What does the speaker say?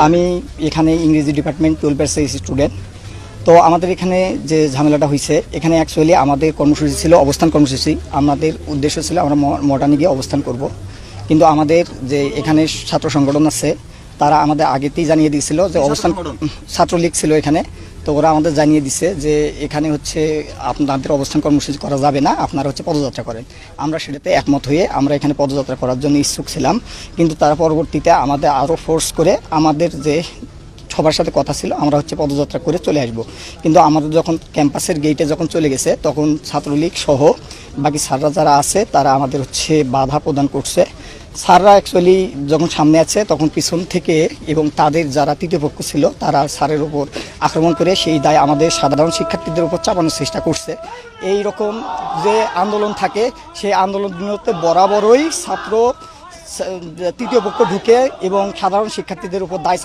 আমি এখানে ইংরেজি ডিপার্টমেন্ট 12 ব্যাচের স্টুডেন্ট। তো আমাদের এখানে যে ঝামেলাটা হয়েছে, এখানে অ্যাকচুয়ালি আমাদের কর্মসূচি ছিল অবস্থান কর্মসূচি। আমাদের উদ্দেশ্য ছিল আমরা মডার্নে গিয়ে অবস্থান করব, কিন্তু আমাদের যে এখানে ছাত্র সংগঠন আছে তারা আমাদের আগেতেই জানিয়ে দিয়েছিল যে অবস্থান, ছাত্রলীগ ছিল এখানে। তো ওরা আমাদের জানিয়ে দিছে যে এখানে হচ্ছে আপনাদের অবস্থান কর্মসূচি করা যাবে না, আপনারা হচ্ছে পদযাত্রা করেন। আমরা সেটাতে একমত হয়ে আমরা এখানে পদযাত্রা করার জন্য ইচ্ছুক ছিলাম, কিন্তু তারা পরবর্তীতে আমাদের আরও ফোর্স করে আমাদের যে সবার সাথে কথা ছিল আমরা হচ্ছে পদযাত্রা করে চলে আসব। কিন্তু আমাদের যখন ক্যাম্পাসের গেটে যখন চলে গেছে তখন ছাত্রলীগ সহ বাকি স্যাররা যারা আছে তারা আমাদের হচ্ছে বাধা প্রদান করছে। স্যাররা অ্যাকচুয়ালি যখন সামনে আছে তখন পিছন থেকে এবং তাদের যারা তৃতীয় পক্ষ ছিল তারা স্যারের উপর আক্রমণ করে সেই দায় আমাদের সাধারণ শিক্ষার্থীদের উপর চাপানোর চেষ্টা করছে। এই রকম যে আন্দোলন থাকে সেই আন্দোলনগুলোতে বরাবরই ছাত্র তৃতীয় পক্ষ ঢুকে এবং সাধারণ শিক্ষার্থীদের উপর দায়